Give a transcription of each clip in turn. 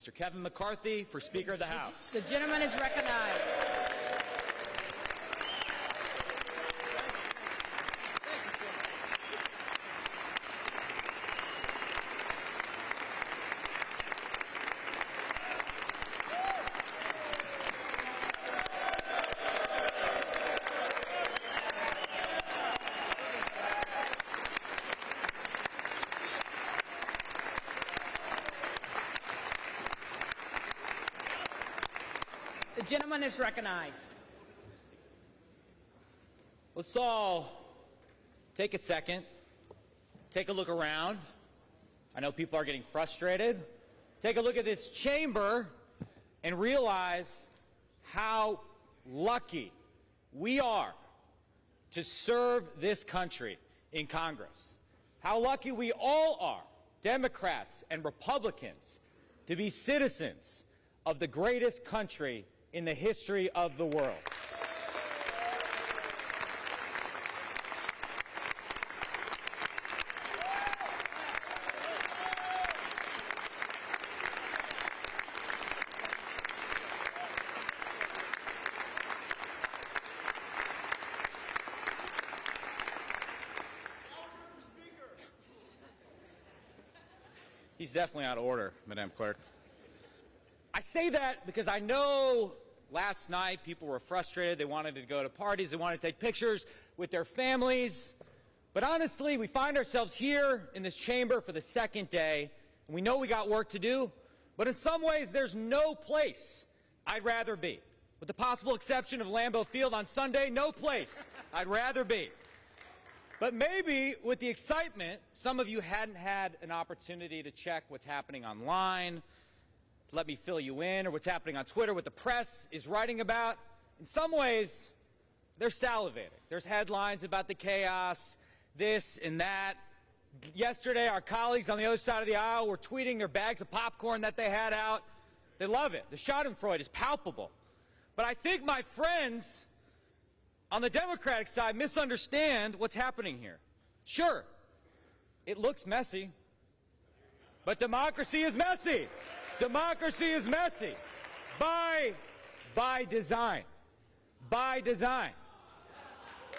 Mr. Kevin McCarthy for Speaker of the House. The gentleman is recognized. The gentleman is recognized. Let's all take a second, take a look around. I know people are getting frustrated. Take a look at this chamber and realize how lucky we are to serve this country in Congress. How lucky we all are, Democrats and Republicans, to be citizens of the greatest country in the history of the world. He's definitely out of order, Madam Clerk. I say that because I know last night people were frustrated. They wanted to go to parties. They wanted to take pictures with their families. But honestly, we find ourselves here in this chamber for the second day, and we know we got work to do. But in some ways, there's no place I'd rather be. With the possible exception of Lambeau Field on Sunday, no place I'd rather be. But maybe with the excitement, some of you hadn't had an opportunity to check what's happening online, to let me fill you in, or what's happening on Twitter, what the press is writing about. In some ways, they're salivating. There's headlines about the chaos, this and that. Yesterday, our colleagues on the other side of the aisle were tweeting their bags of popcorn that they had out. They love it. The schadenfreude is palpable. But I think my friends on the Democratic side misunderstand what's happening here. Sure, it looks messy, but democracy is messy. Democracy is messy by design. By design.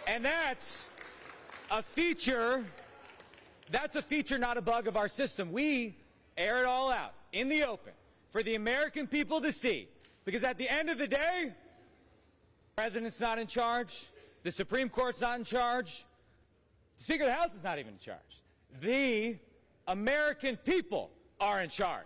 And that's a feature, not a bug of our system. We air it all out in the open for the American people to see. Because at the end of the day, the President's not in charge. The Supreme Court's not in charge. The Speaker of the House is not even in charge. The American people are in charge.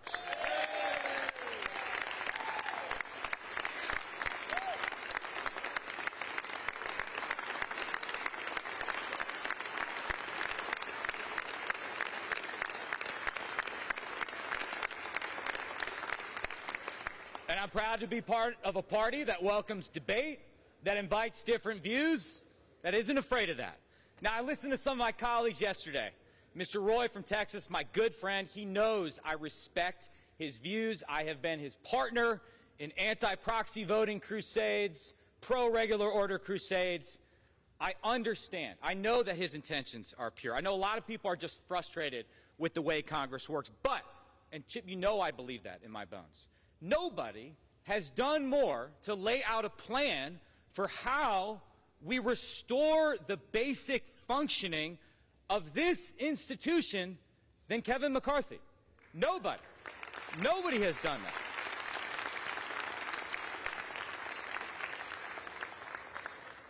And I'm proud to be part of a party that welcomes debate, that invites different views, that isn't afraid of that. Now, I listened to some of my colleagues yesterday. Mr. Roy from Texas, my good friend, he knows I respect his views. I have been his partner in anti-proxy voting crusades, pro-regular order crusades. I understand. I know that his intentions are pure. I know a lot of people are just frustrated with the way Congress works. But, and Chip, you know I believe that in my bones, nobody has done more to lay out a plan for how we restore the basic functioning of this institution than Kevin McCarthy. Nobody. Nobody has done that.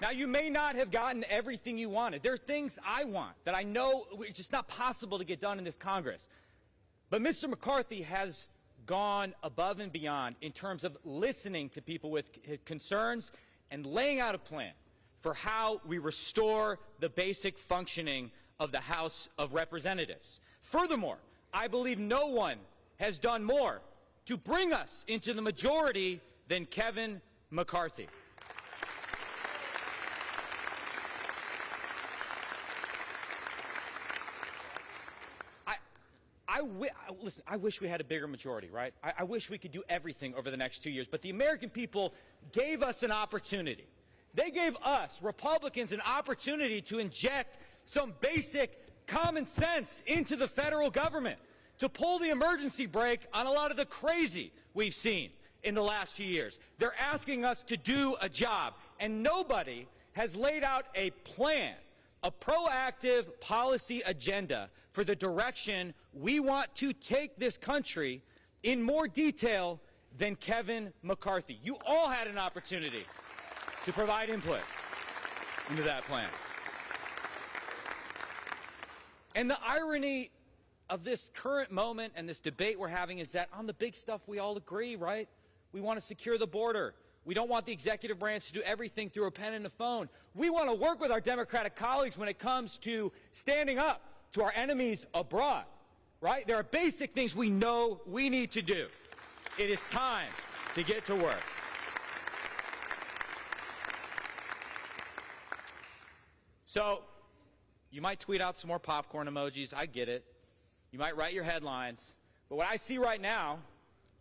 Now, you may not have gotten everything you wanted. There are things I want that I know it's just not possible to get done in this Congress. But Mr. McCarthy has gone above and beyond in terms of listening to people with concerns and laying out a plan for how we restore the basic functioning of the House of Representatives. Furthermore, I believe no one has done more to bring us into the majority than Kevin McCarthy. Listen, I wish we had a bigger majority, right? I wish we could do everything over the next 2 years. But the American people gave us an opportunity. They gave us, Republicans, an opportunity to inject some basic common sense into the federal government, to pull the emergency brake on a lot of the crazy we've seen in the last few years. They're asking us to do a job, and nobody has laid out a plan, a proactive policy agenda for the direction we want to take this country in more detail than Kevin McCarthy. You all had an opportunity to provide input into that plan. And the irony of this current moment and this debate we're having is that on the big stuff we all agree, right? We want to secure the border. We don't want the executive branch to do everything through a pen and a phone. We want to work with our Democratic colleagues when it comes to standing up to our enemies abroad, right? There are basic things we know we need to do. It is time to get to work. So, you might tweet out some more popcorn emojis, I get it. You might write your headlines, but what I see right now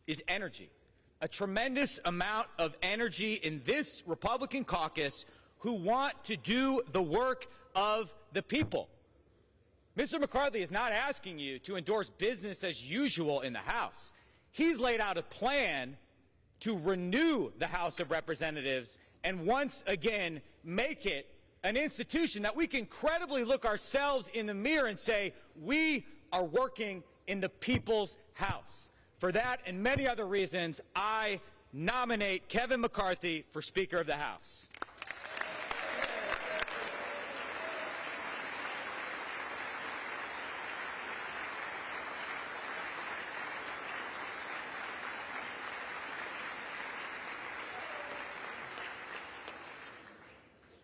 is energy. A tremendous amount of energy in this Republican caucus who want to do the work of the people. Mr. McCarthy is not asking you to endorse business as usual in the House. He's laid out a plan to renew the House of Representatives and once again make it an institution that we can credibly look ourselves in the mirror and say, we are working in the people's house. For that and many other reasons, I nominate Kevin McCarthy for Speaker of the House.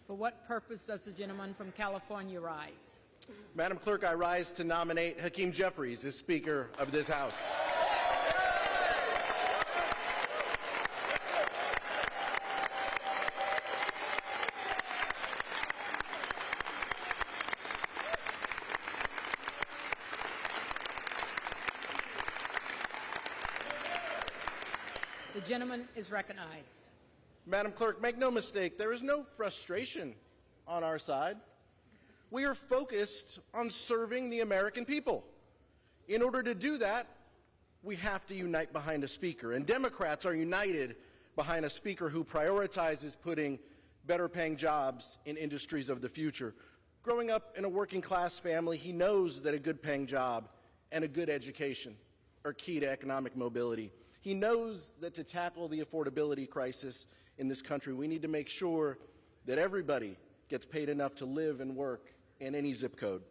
For what purpose does the gentleman from California rise? Madam Clerk, I rise to nominate Hakeem Jeffries as Speaker of this House. The gentleman is recognized. Madam Clerk, make no mistake, there is no frustration on our side. We are focused on serving the American people. In order to do that, we have to unite behind a speaker, and Democrats are united behind a speaker who prioritizes putting better-paying jobs in industries of the future. Growing up in a working-class family, he knows that a good-paying job and a good education are key to economic mobility. He knows that to tackle the affordability crisis in this country, we need to make sure that everybody gets paid enough to live and work in any zip code.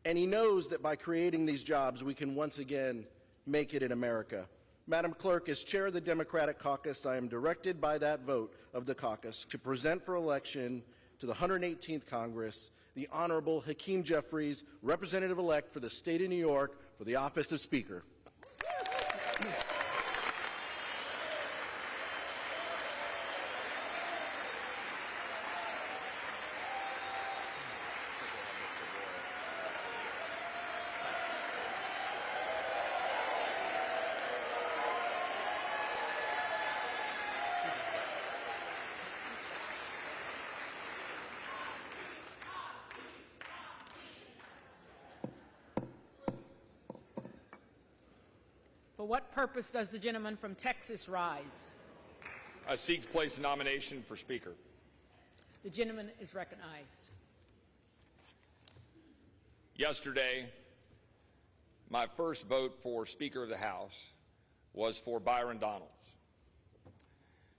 And he knows that by creating these jobs, we can once again make it in America. Madam Clerk, as chair of the Democratic caucus, I am directed by that vote of the caucus to present for election to the 118th Congress the Honorable Hakeem Jeffries, Representative-elect for the state of New York, for the office of Speaker. For what purpose does the gentleman from Texas rise? I seek to place a nomination for Speaker. The gentleman is recognized. Yesterday, my first vote for Speaker of the House was for Byron Donalds.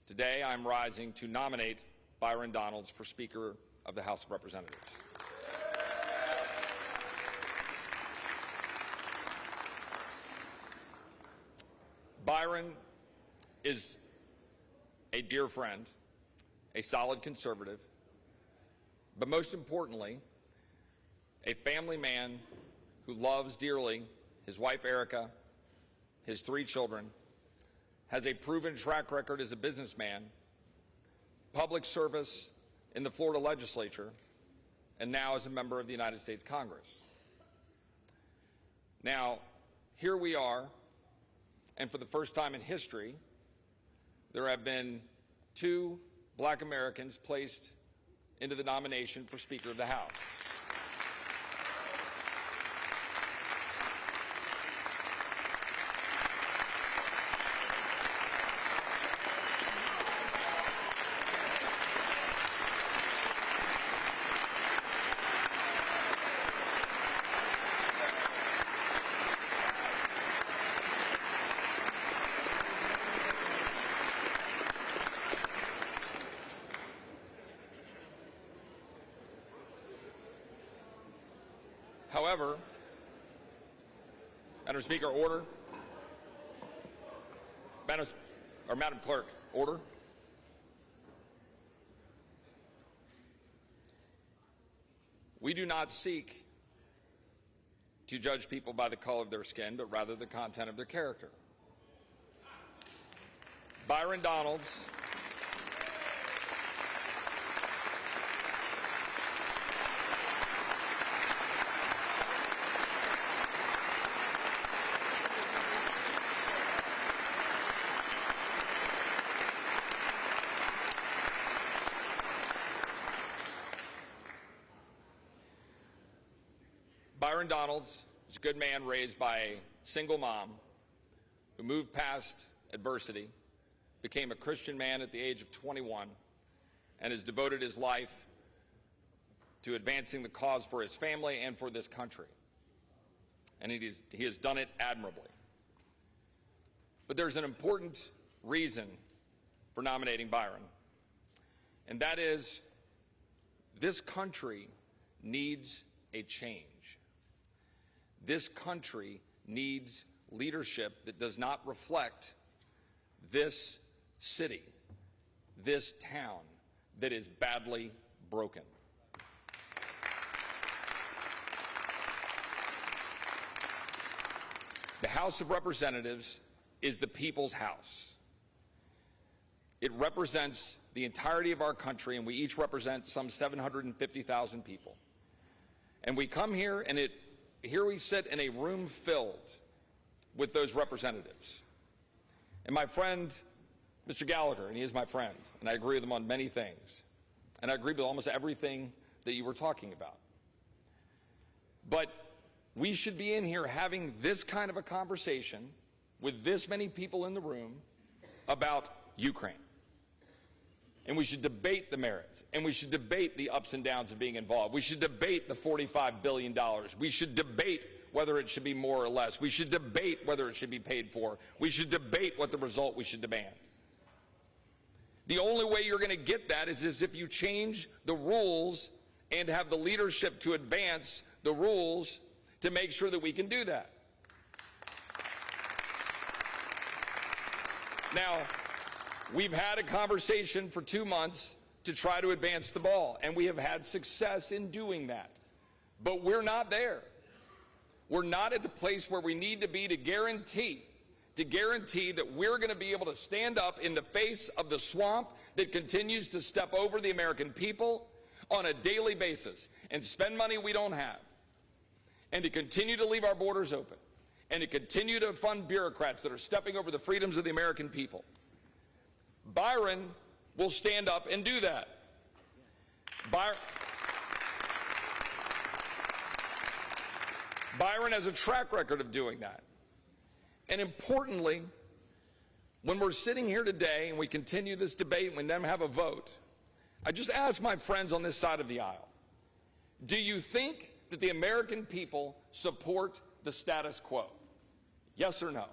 Today, I'm rising to nominate Byron Donalds for Speaker of the House of Representatives. Byron is a dear friend, a solid conservative, but most importantly, a family man who loves dearly his wife Erica, his 3 children, has a proven track record as a businessman, public service in the Florida legislature, and now as a member of the United States Congress. Now, here we are, and for the first time in history, there have been 2 black Americans placed into the nomination for Speaker of the House. However, Madam Speaker, order. Madam Clerk, order. We do not seek to judge people by the color of their skin, but rather the content of their character. Byron Donalds Byron Donalds is a good man raised by a single mom who moved past adversity, became a Christian man at the age of 21, and has devoted his life to advancing the cause for his family and for this country. And he has done it admirably. But there's an important reason for nominating Byron, and that is this country needs a change. This country needs leadership that does not reflect this city, this town that is badly broken. The House of Representatives is the people's house. It represents the entirety of our country, and we each represent some 750,000 people. And we come here, and here we sit in a room filled with those representatives. And my friend, Mr. Gallagher, and he is my friend, and I agree with him on many things. And I agree with almost everything that you were talking about. But we should be in here having this kind of a conversation with this many people in the room about Ukraine. And we should debate the merits, and we should debate the ups and downs of being involved. We should debate the $45 billion. We should debate whether it should be more or less. We should debate whether it should be paid for. We should debate what the result we should demand. The only way you're going to get that is if you change the rules and have the leadership to advance the rules to make sure that we can do that. Now, we've had a conversation for 2 months to try to advance the ball, and we have had success in doing that. But we're not there. We're not at the place where we need to be to guarantee that we're going to be able to stand up in the face of the swamp that continues to step over the American people on a daily basis and spend money we don't have, and to continue to leave our borders open, and to continue to fund bureaucrats that are stepping over the freedoms of the American people. Byron will stand up and do that. Byron has a track record of doing that. And importantly, when we're sitting here today and we continue this debate and we then have a vote, I just ask my friends on this side of the aisle, do you think that the American people support the status quo? Yes or no?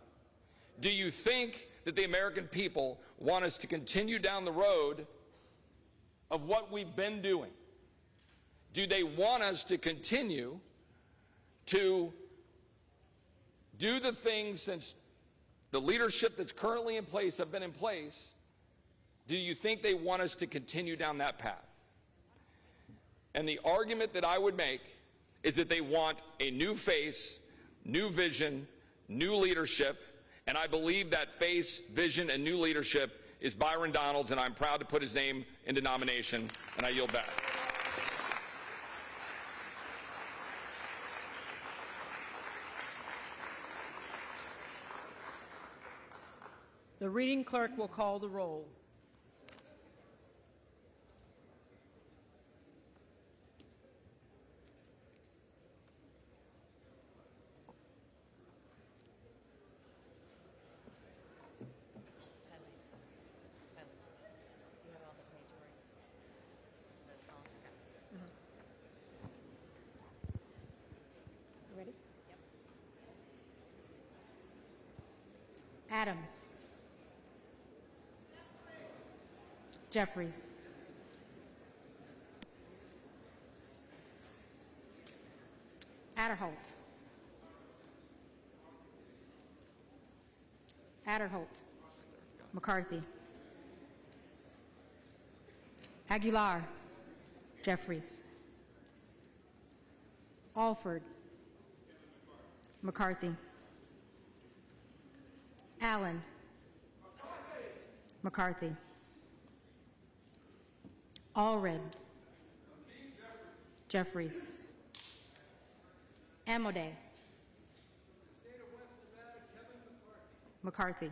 Do you think that the American people want us to continue down the road of what we've been doing? Do they want us to continue to do the things since the leadership that's currently in place have been in place? Do you think they want us to continue down that path? And the argument that I would make is that they want a new face, new vision, new leadership, and I believe that face, vision, and new leadership is Byron Donalds, and I'm proud to put his name into nomination, and I yield back. The reading clerk will call the roll. Ready? Yep. Adams. Jeffries. Adderholt. Adderholt. McCarthy. Aguilar. Jeffries. Alford. McCarthy. Allen. McCarthy. Allred. Jeffries. Amodei. McCarthy.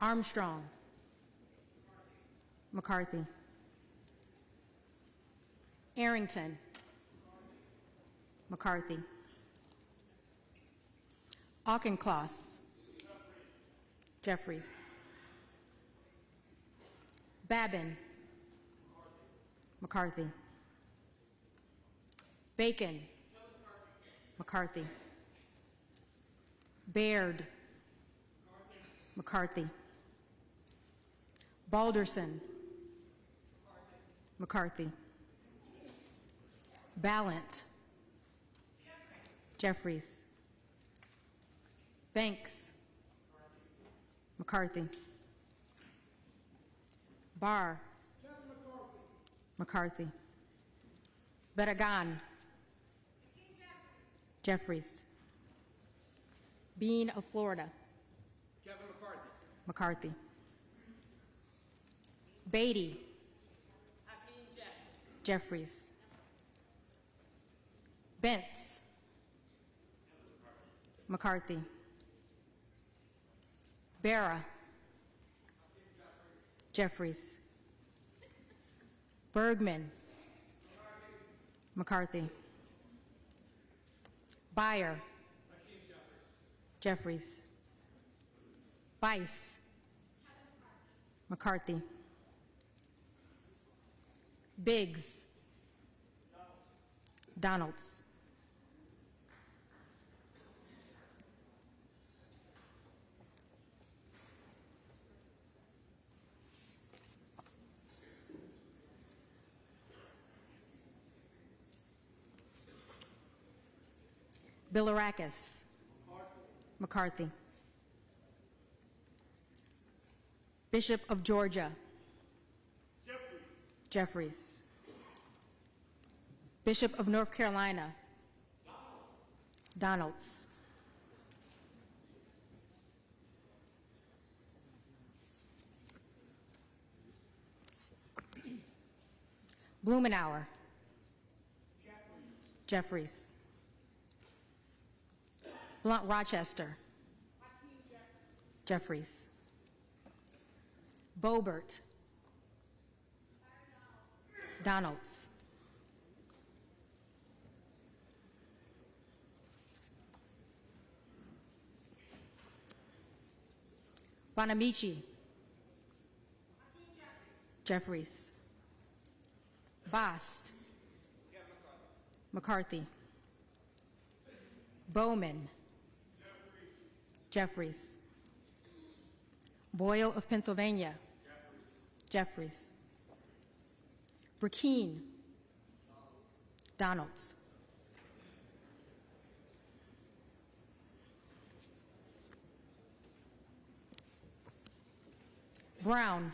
Armstrong. McCarthy. Arrington. McCarthy. Auchincloss. Jeffries. Babin. McCarthy. Bacon. McCarthy. Baird. McCarthy. Balderson. McCarthy. Ballant. Jeffries. Banks. McCarthy. Barr. McCarthy. Barragan. Jeffries. Bean of Florida. Kevin McCarthy. McCarthy. Beatty. Jeffries. Bentz. McCarthy. Barra. Jeffries. Bergman. McCarthy. Beyer. Jeffries. Bice. McCarthy. Biggs. Donalds. Bilirakis. McCarthy. Bishop of Georgia. Jeffries. Bishop of North Carolina. Donalds. Blumenauer. Jeffries. Blunt Rochester. Jeffries. Boebert. Donalds. Bonamici. Jeffries. Bost. McCarthy. Bowman. Jeffries. Boyle of Pennsylvania. Jeffries. Burkeen. Donalds. Brown.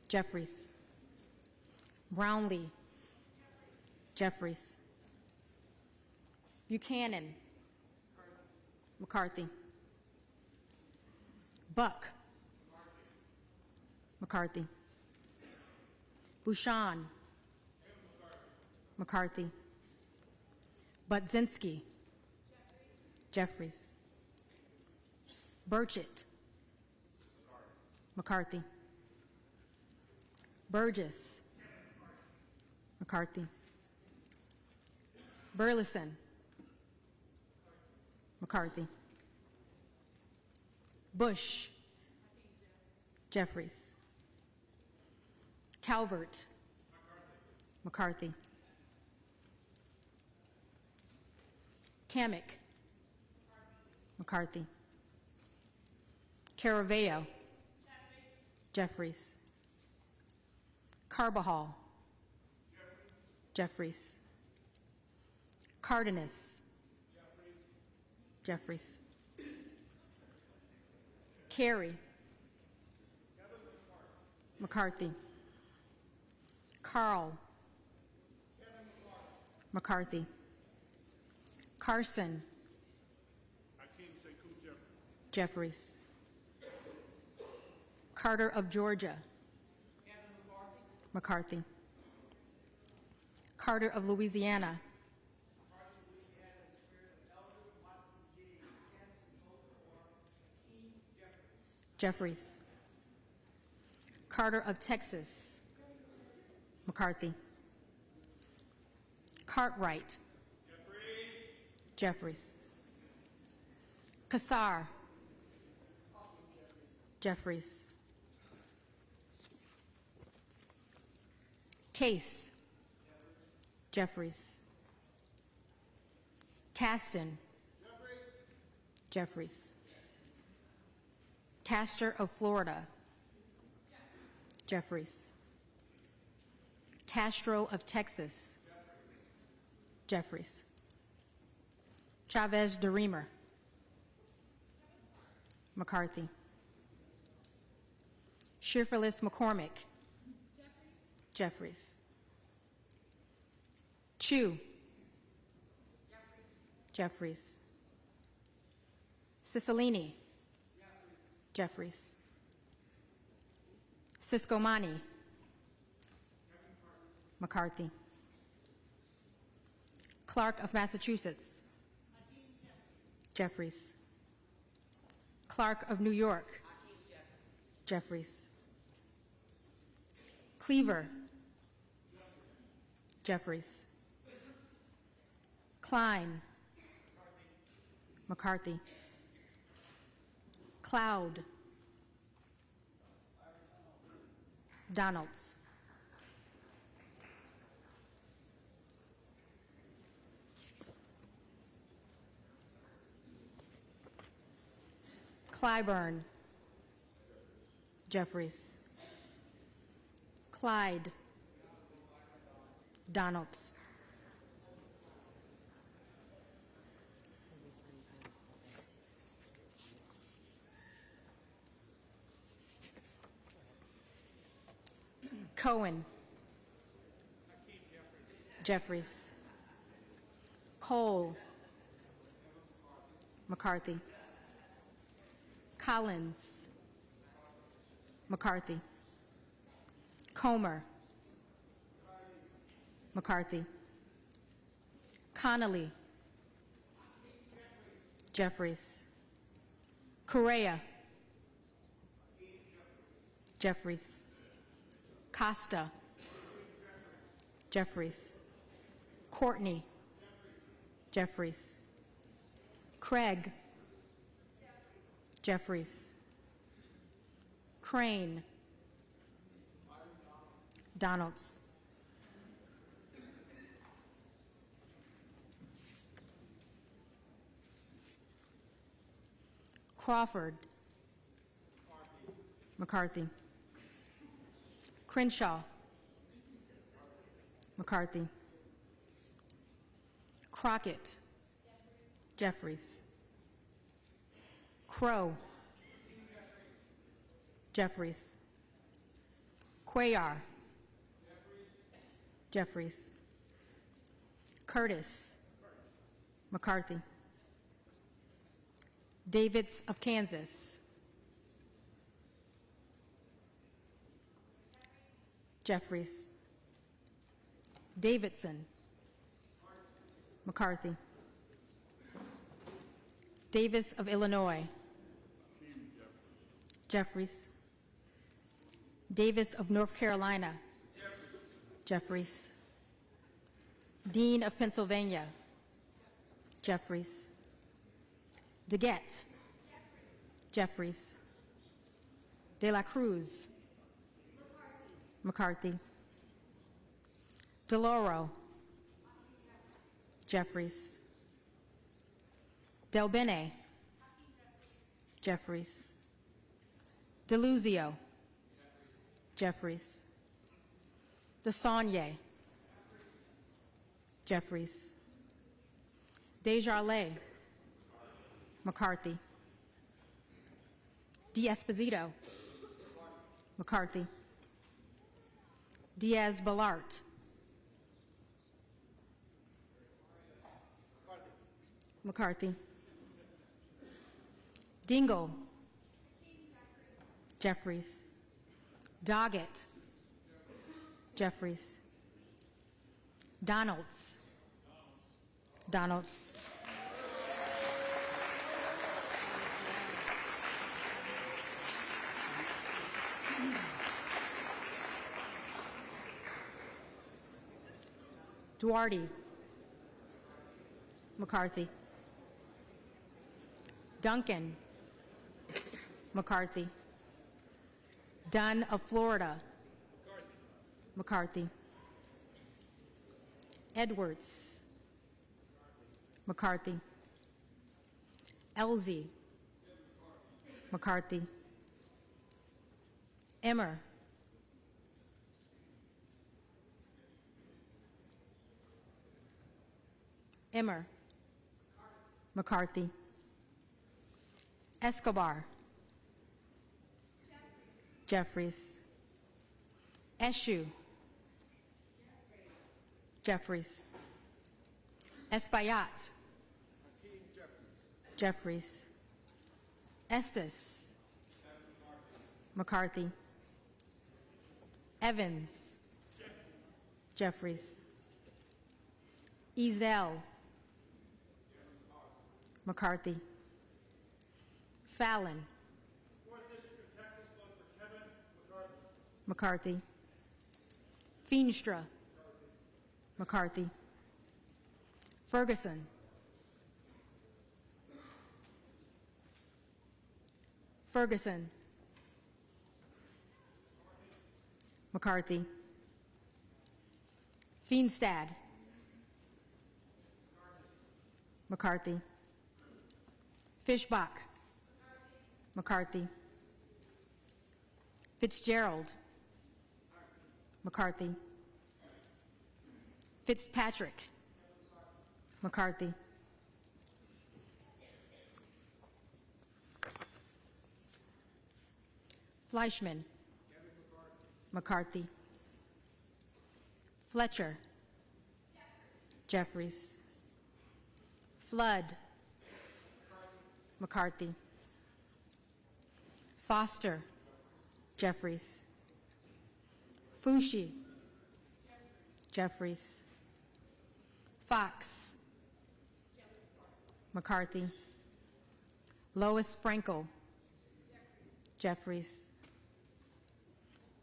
Jeffries. Brownlee. Jeffries. Buchanan. McCarthy. Buck. McCarthy. Bouchon. McCarthy. Budzinski. Jeffries. Burchett. McCarthy. Burgess. McCarthy. Burleson. McCarthy. Bush. Jeffries. Calvert. McCarthy. Kamek. McCarthy. Caraveo. Jeffries. Carbajal. Jeffries. Cardenas. Jeffries. Carey. McCarthy. Carl. McCarthy. Carson. Jeffries. Carter of Georgia. McCarthy. Carter of Louisiana. Jeffries. Carter of Texas. McCarthy. Cartwright. Jeffries. Kassar. Jeffries. Case. Jeffries. Caston. Jeffries. Castor of Florida. Jeffries. Castro of Texas. Jeffries. Chavez de Reamer. McCarthy. Shearfillis McCormick. Jeffries. Chu. Jeffries. Cicilline. Jeffries. Ciscomani. McCarthy. Clark of Massachusetts. Jeffries. Clark of New York. Jeffries. Cleaver. Jeffries. Klein. McCarthy. Cloud. Donalds. Clyburn. Jeffries. Clyde. Donalds. Cohen. Jeffries. Cole. McCarthy. Collins. McCarthy. Comer. McCarthy. Connolly. Jeffries. Correa. Jeffries. Costa. Jeffries. Courtney. Jeffries. Craig. Jeffries. Crane. Donalds. Crawford. McCarthy. Crenshaw. McCarthy. Crockett. Jeffries. Crow. Jeffries. Cuellar. Jeffries. Curtis. McCarthy. Davids of Kansas. Jeffries. Davidson. McCarthy. Davis of Illinois. Jeffries. Davis of North Carolina. Jeffries. Dean of Pennsylvania. Jeffries. DeGette. Jeffries. De la Cruz. McCarthy. DeLauro. Jeffries. Del Bene. Jeffries. DeLuzio. Jeffries. DeSaulnier. Jeffries. Desjardins, McCarthy. D'Esposito, McCarthy. Diaz-Balart, McCarthy. Dingle, Jeffries. Doggett, Jeffries. Donalds, Donalds. Duarte, McCarthy. Duncan, McCarthy. Dunn of Florida, McCarthy. Edwards, McCarthy. Elsie, McCarthy. Emmer, Emmer, McCarthy. Escobar, Jeffries. Eshoo, Jeffries. Espaillat, Jeffries. Estes, McCarthy. Evans, Jeffries. Ezell, McCarthy. Fallon, McCarthy. Feenstra, McCarthy. Ferguson, Ferguson. McCarthy. Feenstad, McCarthy. Fishbach, McCarthy. Fitzgerald, McCarthy. Fitzpatrick, McCarthy. Fleischman, McCarthy. Fletcher, Jeffries. Flood, McCarthy. Foster, Jeffries. Fushi, Jeffries. Fox, McCarthy. Lois Frankel, Jeffries.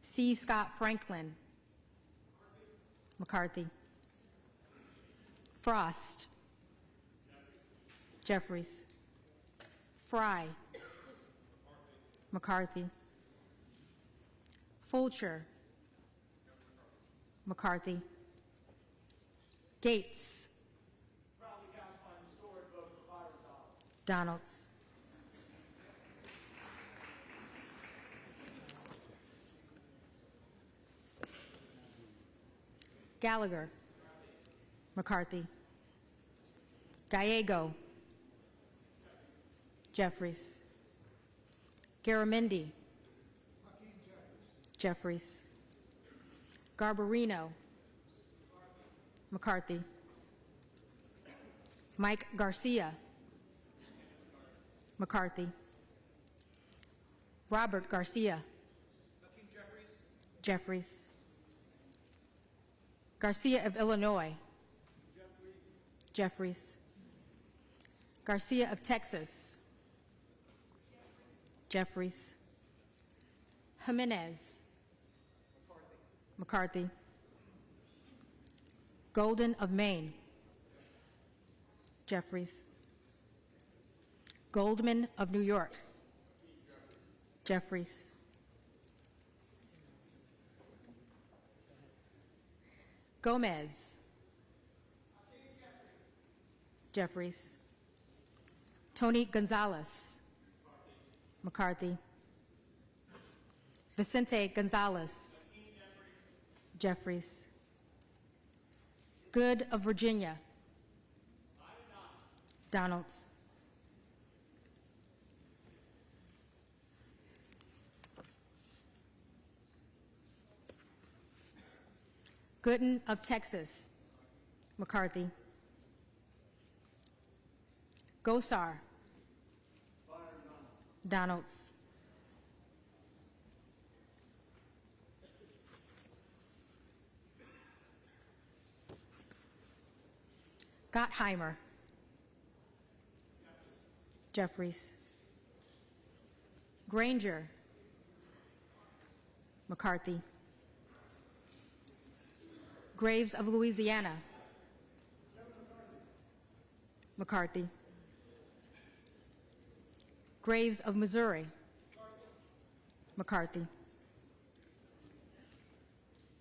C. Scott Franklin, McCarthy. Frost, Jeffries. Fry, McCarthy. Fulcher, McCarthy. Gates, Donalds. Gallagher, McCarthy. Gallego, Jeffries. Garamendi, Jeffries. Garbarino, McCarthy. Mike Garcia, McCarthy. Robert Garcia, Jeffries. Garcia of Illinois, Jeffries. Garcia of Texas, Jeffries. Jimenez, McCarthy. Golden of Maine, Jeffries. Goldman of New York, Jeffries. Gomez, Jeffries. Tony Gonzalez, McCarthy. Vicente Gonzalez, Jeffries. Good of Virginia. Donalds. Gooden of Texas. McCarthy. Gosar. Donalds. Gottheimer. Jeffries. Granger. McCarthy. Graves of Louisiana. McCarthy. Graves of Missouri. McCarthy.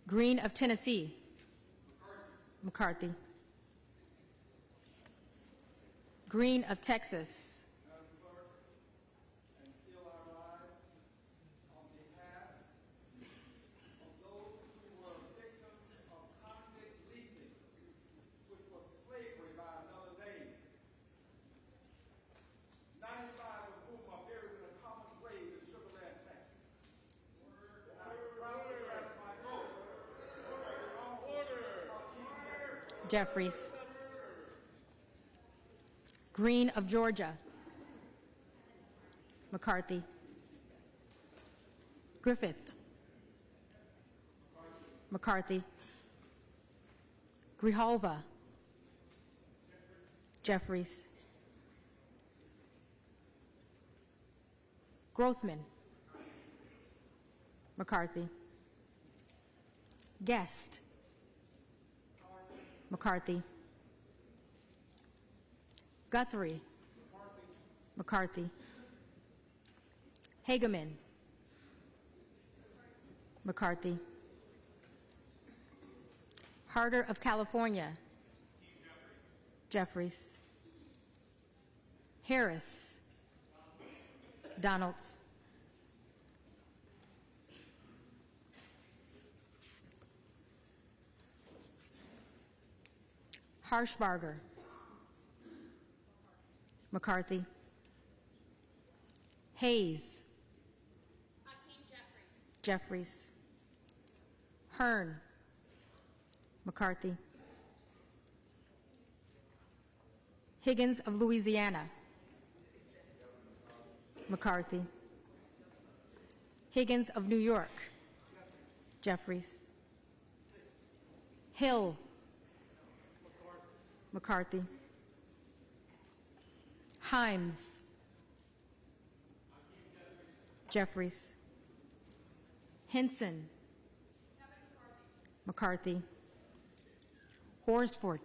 Green of Tennessee. McCarthy. Green of Texas. Jeffries. Green of Georgia. McCarthy. Griffith. McCarthy. Grijalva. Jeffries. Grothman. McCarthy. Guest. McCarthy. Guthrie. McCarthy. Hageman. McCarthy. Harder of California. Jeffries. Harris. Donalds. Harshbarger. McCarthy. Hayes. Jeffries. Hearn. McCarthy. Higgins of Louisiana. McCarthy. Higgins of New York. Jeffries. Hill. McCarthy. Himes. Jeffries. Henson. McCarthy. Horsford.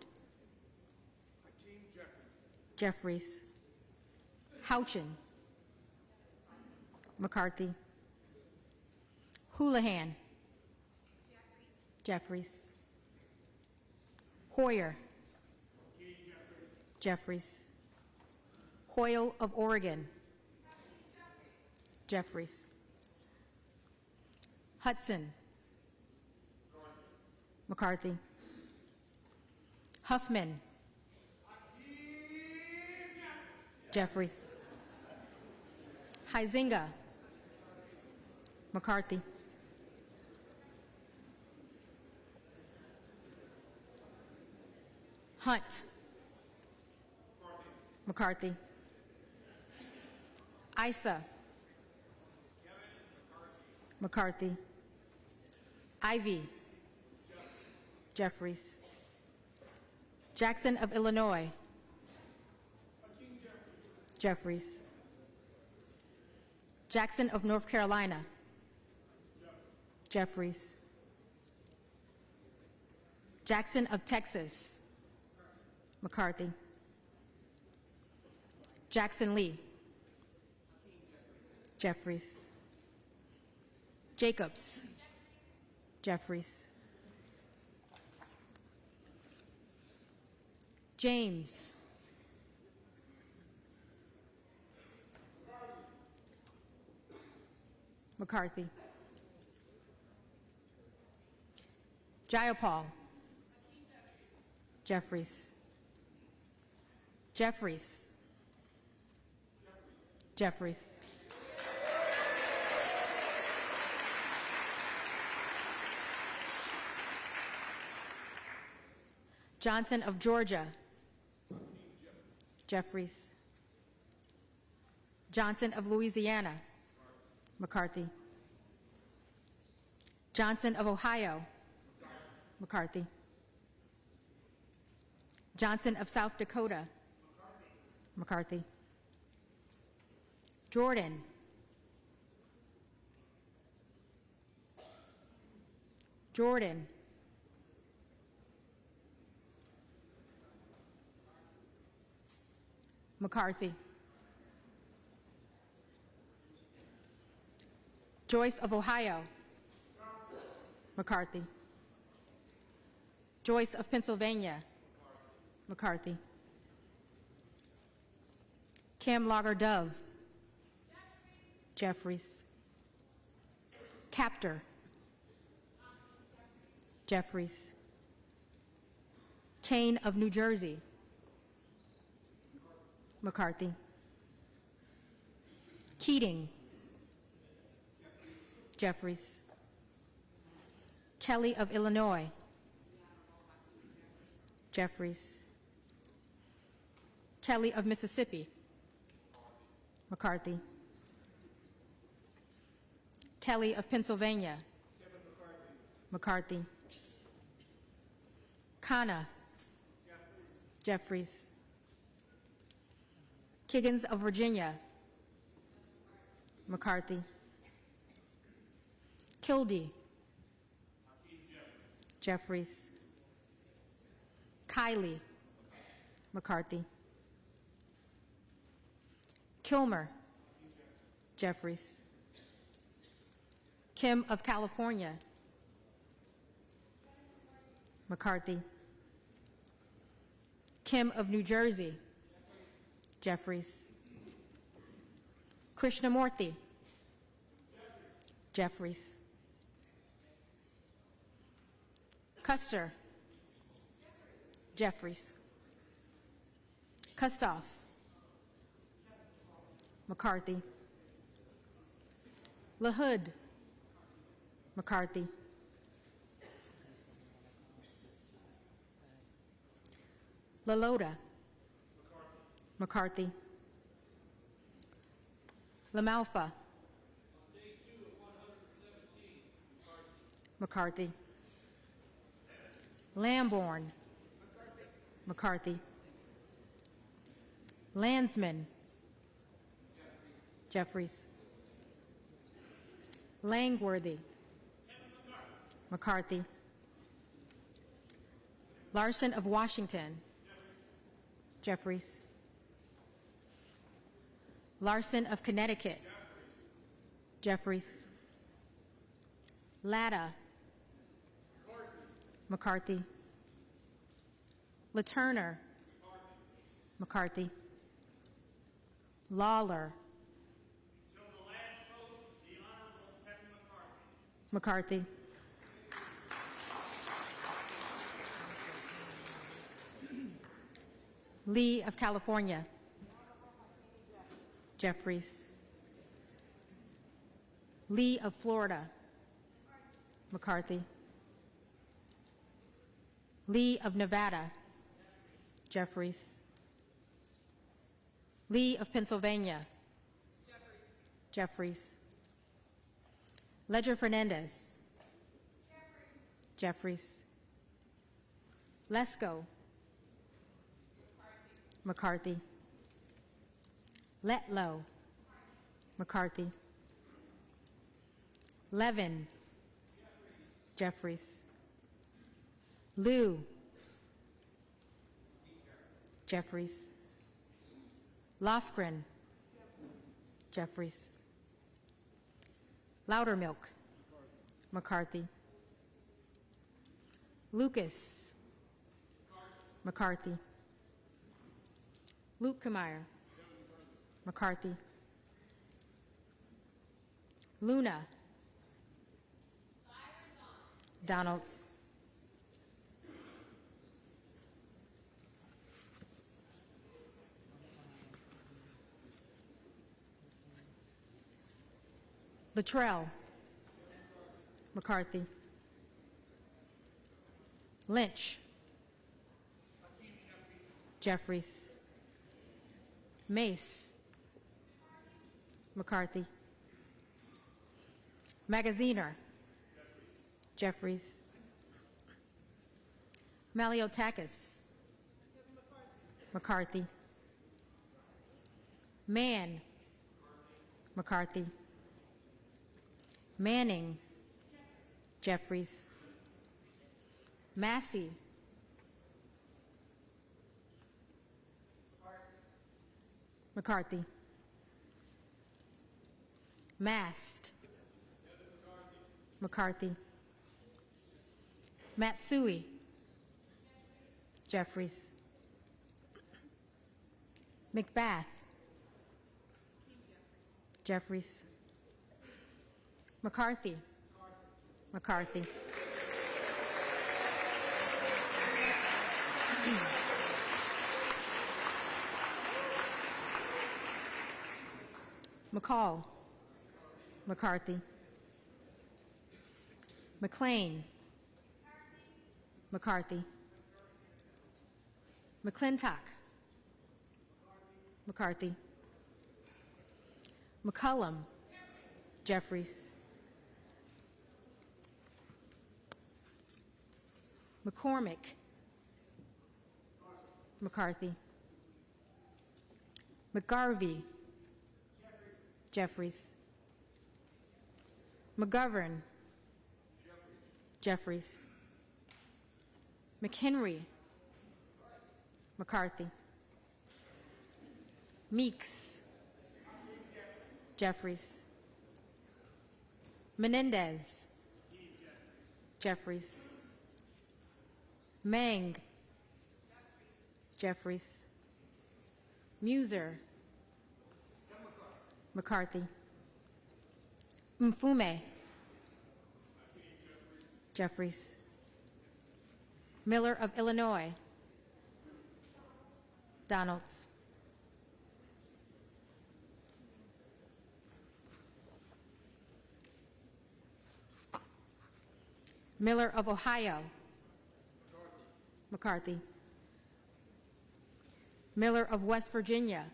Jeffries. Houchin. McCarthy. Houlihan. Jeffries. Hoyer. Jeffries. Hoyle of Oregon. Jeffries. Hudson. McCarthy. Huffman. Jeffries. Huizinga. McCarthy. Hunt. McCarthy. Issa. McCarthy. Ivy. Jeffries. Jackson of Illinois. Jeffries. Jackson of North Carolina. Jeffries. Jackson of Texas. McCarthy. Jackson Lee. Jeffries. Jacobs. Jeffries. James. McCarthy. Jayapal. Jeffries. Jeffries. Jeffries. Johnson of Georgia. Jeffries. Johnson of Louisiana. McCarthy. Johnson of Ohio. McCarthy. Johnson of South Dakota. McCarthy. Jordan. Jordan. McCarthy. Joyce of Ohio. McCarthy. Joyce of Pennsylvania. McCarthy. Kim Lager Dove. Jeffries. Captor. Jeffries. Kane of New Jersey. McCarthy. Keating. Jeffries. Kelly of Illinois. Jeffries. Kelly of Mississippi. McCarthy. Kelly of Pennsylvania. McCarthy. Khanna. Jeffries. Kiggins of Virginia. McCarthy. Kildee. Jeffries. Kiley. McCarthy. Kilmer. Jeffries. Kim of California. McCarthy. Kim of New Jersey. Jeffries. Krishnamurthy. Jeffries. Custer. Jeffries. Kustoff. McCarthy. LaHood. McCarthy. LaLota. McCarthy. LaMalfa. McCarthy. Lamborn. McCarthy. Landsman. Jeffries. Langworthy. McCarthy. Larson of Washington. Jeffries. Larson of Connecticut. Jeffries. Latta. McCarthy. LaTurner. McCarthy. Lawler. McCarthy. Lee of California. Jeffries. Lee of Florida. McCarthy. Lee of Nevada. Jeffries. Lee of Pennsylvania. Jeffries. Ledger Fernandez. Jeffries. Lesko. McCarthy. Letlow. McCarthy. Levin. Jeffries. Liu. Jeffries. Lofgren. Jeffries. Loudermilk. McCarthy. Lucas. McCarthy. Lukemeyer. McCarthy. Luna. Donalds. Luttrell. McCarthy. Lynch. Jeffries. Mace. McCarthy. Magaziner. Jeffries. Maliotakis. McCarthy. Mann. McCarthy. Manning. Jeffries. Massey. McCarthy. Mast. McCarthy. Matsui. Jeffries. McBath. Jeffries. McCarthy. McCarthy. McCall. McCarthy. McLean. McCarthy. McClintock. McCarthy. McCullum. Jeffries. McCormick. McCarthy. McGarvey. Jeffries. McGovern. Jeffries. McHenry. McCarthy. Meeks. Jeffries. Menendez. Jeffries. Mang. Jeffries. Muser. McCarthy. Mfume. Jeffries. Miller of Illinois. Donalds. Miller of Ohio. McCarthy. Miller of West Virginia.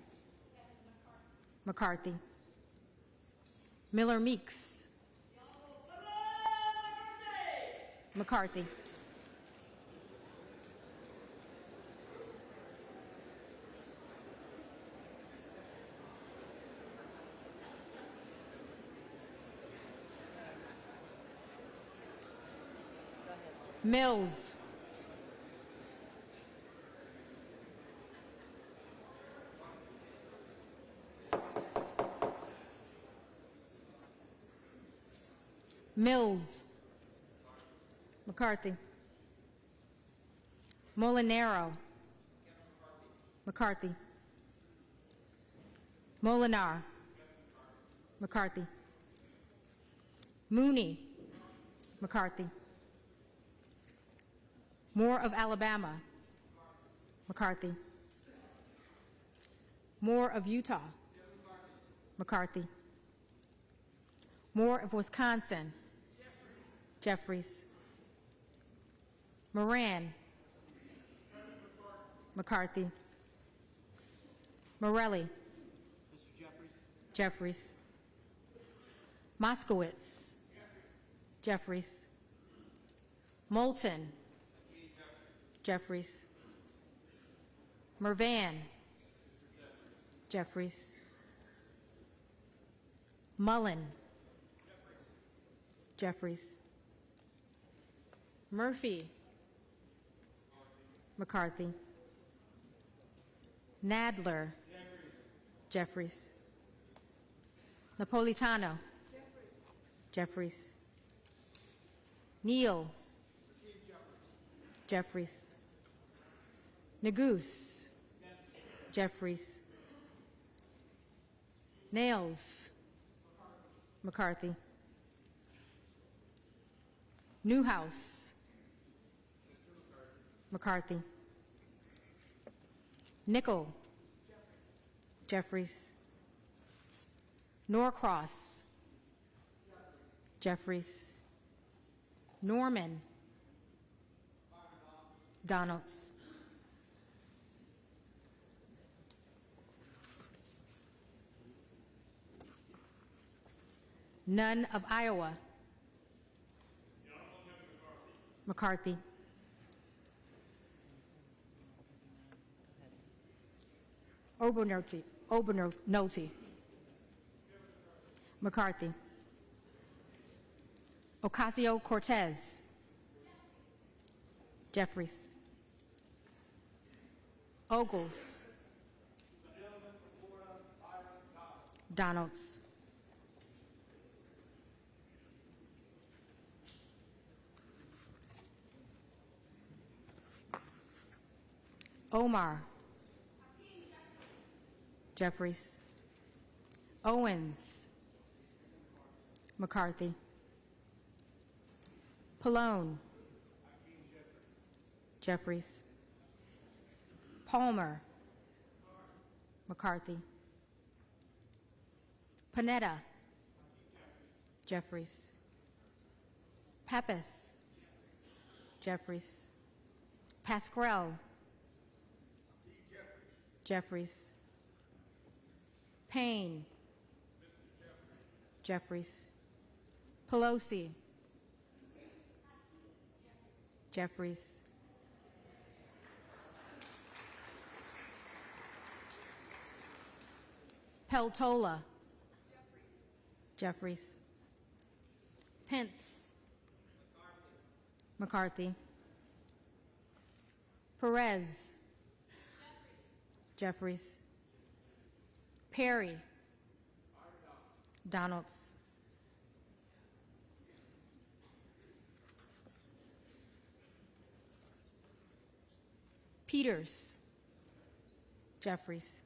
McCarthy. Miller Meeks. McCarthy. Mills. Mills. McCarthy. Molinaro. McCarthy. Molinar. McCarthy. Mooney. McCarthy. Moore of Alabama. McCarthy. Moore of Utah. McCarthy. Moore of Wisconsin. Jeffries. Moran. McCarthy. Morelli. Jeffries. Moskowitz. Jeffries. Moulton. Jeffries. Mervan. Jeffries. Mullen. Jeffries. Murphy. McCarthy. Nadler. Jeffries. Napolitano. Jeffries. Neal. Jeffries. Neguse. Jeffries. Nails. McCarthy. Newhouse. McCarthy. Nickel. Jeffries. Norcross. Jeffries. Norman. Donalds. None of Iowa. McCarthy. Obernolte. McCarthy. Ocasio-Cortez. Jeffries. Ogles. Donalds. Omar. Jeffries. Owens. McCarthy. Pallone. Jeffries. Palmer. McCarthy. Panetta. Jeffries. Pappas. Jeffries. Pascrell. Jeffries. Payne. Jeffries. Pelosi. Jeffries. Peltola. Jeffries. Pence. McCarthy. Perez. Jeffries. Perry. Donalds. Peters. Jeffries.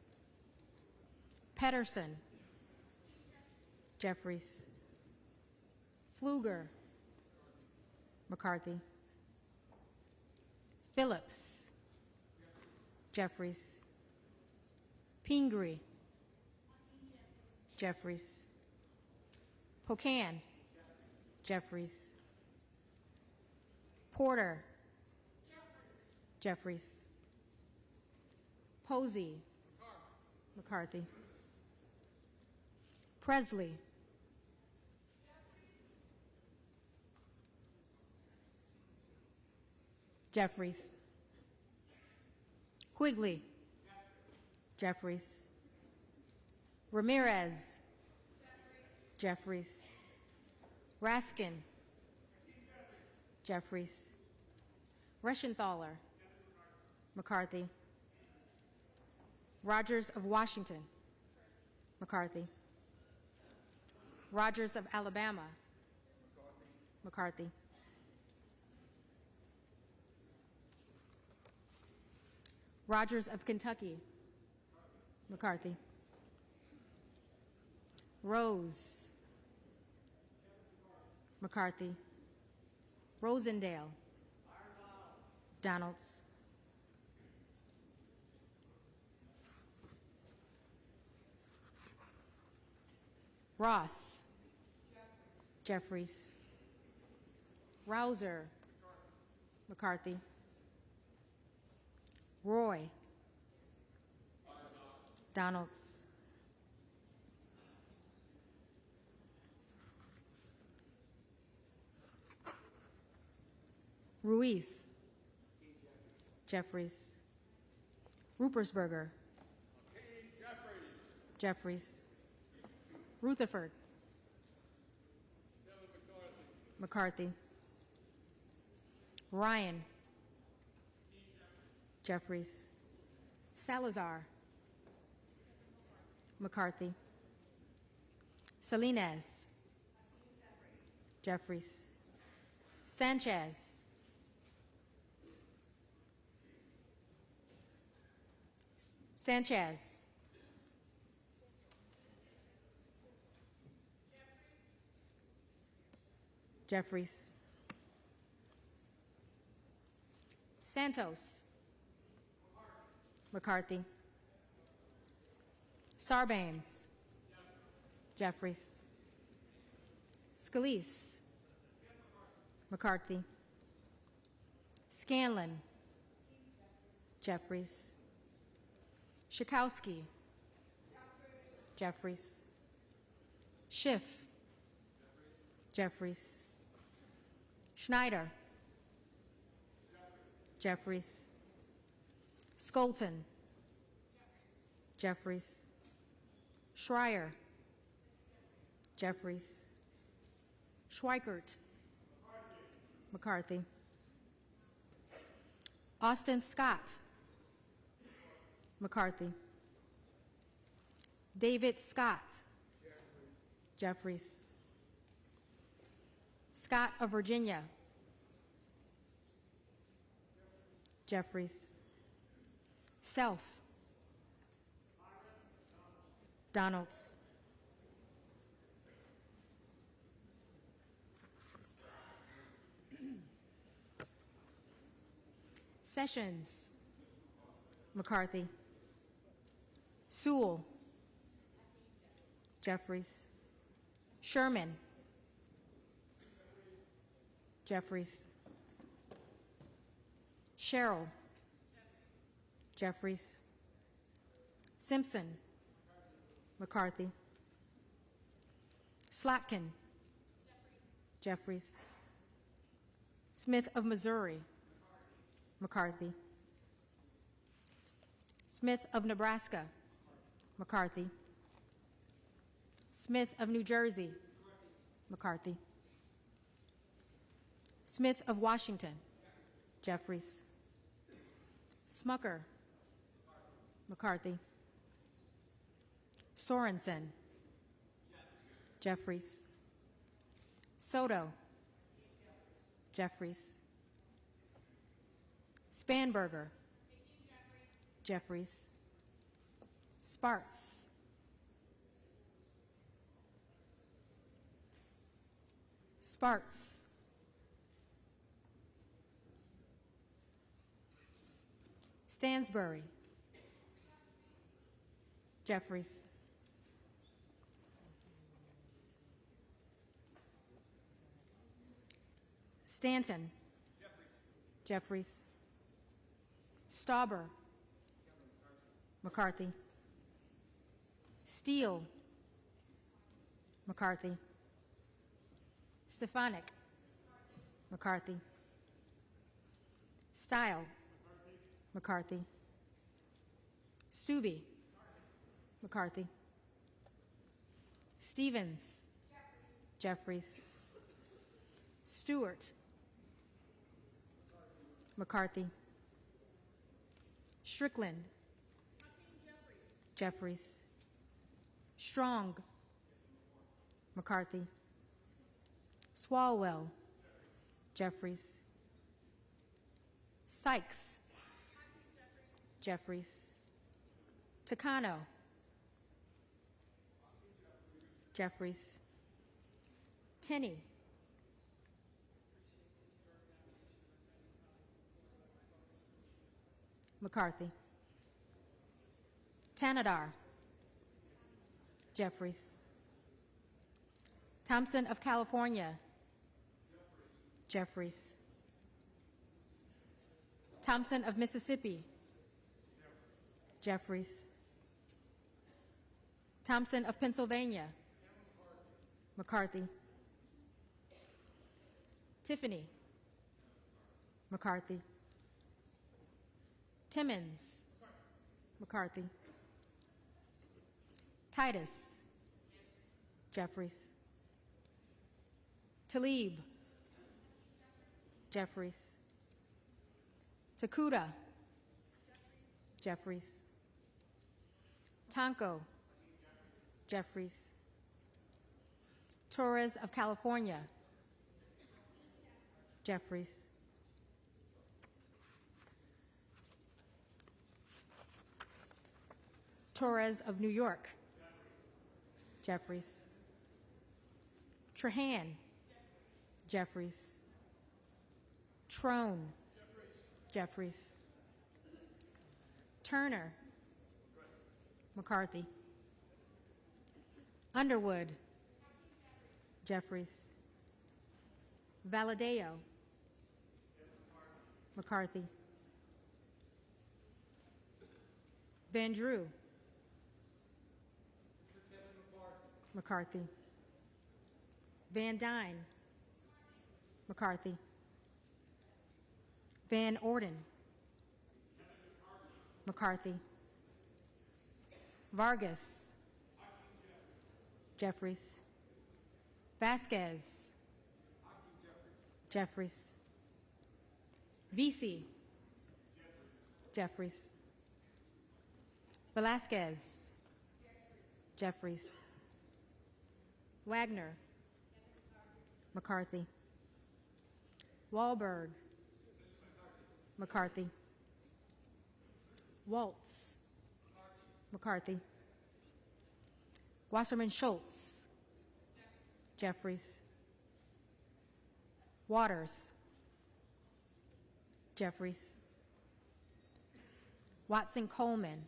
Pedersen. Jeffries. Pfluger. McCarthy. Phillips. Jeffries. Pingree. Jeffries. Pocan. Jeffries. Porter. Jeffries. Posey. McCarthy. Presley. Jeffries. Quigley. Jeffries. Ramirez. Jeffries. Raskin. Jeffries. Reschenthaler. McCarthy. Rogers of Washington. McCarthy. Rogers of Alabama. McCarthy. Rogers of Kentucky. McCarthy. Rose. McCarthy. Rosendale. Donalds. Ross. Jeffries. Rouser. McCarthy. Roy. Donalds. Ruiz. Jeffries. Rupersberger. Jeffries. Rutherford. McCarthy. Ryan. Jeffries. Salazar. McCarthy. Salinas. Jeffries. Sanchez. Sanchez. Jeffries. Santos. McCarthy. Sarbanes. Jeffries. Scalise. McCarthy. Scanlon. Jeffries. Schakowsky. Jeffries. Schiff. Jeffries. Schneider. Jeffries. Skolton. Jeffries. Schreier. Jeffries. Schweikert. McCarthy. Austin Scott. McCarthy. David Scott. Jeffries. Scott of Virginia. Jeffries. Self. Donalds. Sessions. McCarthy. Sewell. Jeffries. Sherman. Jeffries. Sherrill. Jeffries. Simpson. McCarthy. Slatkin. Jeffries. Smith of Missouri. McCarthy. Smith of Nebraska. McCarthy. Smith of New Jersey. McCarthy. Smith of Washington. Jeffries. Smucker. McCarthy. Sorensen. Jeffries. Soto. Jeffries. Spanberger. Jeffries. Sparks. Sparks. Stansbury. Jeffries. Stanton. Jeffries. Stauber. McCarthy. Steele. McCarthy. Stefanik. McCarthy. Stile. McCarthy. Stube. McCarthy. Stevens. Jeffries. Stewart. McCarthy. Strickland. Jeffries. Strong. McCarthy. Swalwell. Jeffries. Sykes. Jeffries. Takano. Jeffries. Tenney. McCarthy. Tanadar. Jeffries. Thompson of California. Jeffries. Thompson of Mississippi. Jeffries. Thompson of Pennsylvania. McCarthy. Tiffany. McCarthy. Timmons. McCarthy. Titus. Jeffries. Talib. Jeffries. Takuda. Jeffries. Tonko. Jeffries. Torres of California. Jeffries. Torres of New York. Jeffries. Trahan. Jeffries. Trone. Jeffries. Turner. McCarthy. Underwood. Jeffries. Valadeo. McCarthy. Van Drew. McCarthy. Van Dyne. McCarthy. Van Orden. McCarthy. Vargas. Jeffries. Vasquez. Jeffries. Vesey. Jeffries. Velasquez. Jeffries. Wagner. McCarthy. Wahlberg. McCarthy. Waltz. McCarthy. Wasserman Schultz. Jeffries. Waters. Jeffries. Watson Coleman.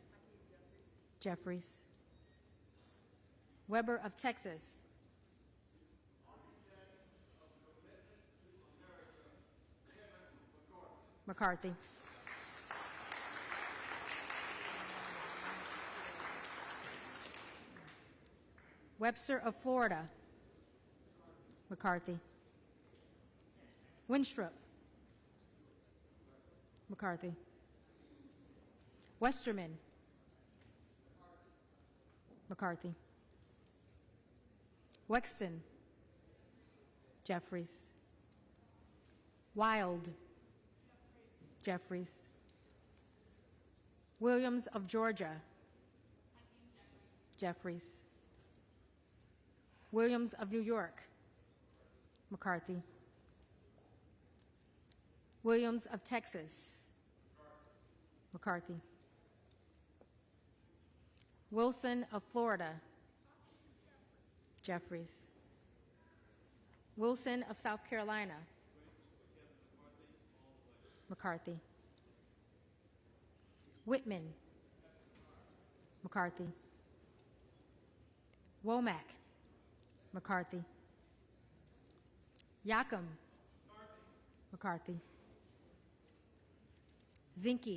Jeffries. Weber of Texas. McCarthy. Webster of Florida. McCarthy. Winstrup. McCarthy. Westerman. McCarthy. Wexton. Jeffries. Wild. Jeffries. Williams of Georgia. Jeffries. Williams of New York. McCarthy. Williams of Texas. McCarthy. Wilson of Florida. Jeffries. Wilson of South Carolina. McCarthy. Whitman. McCarthy. Womack. McCarthy. Yacom. McCarthy. Zinke.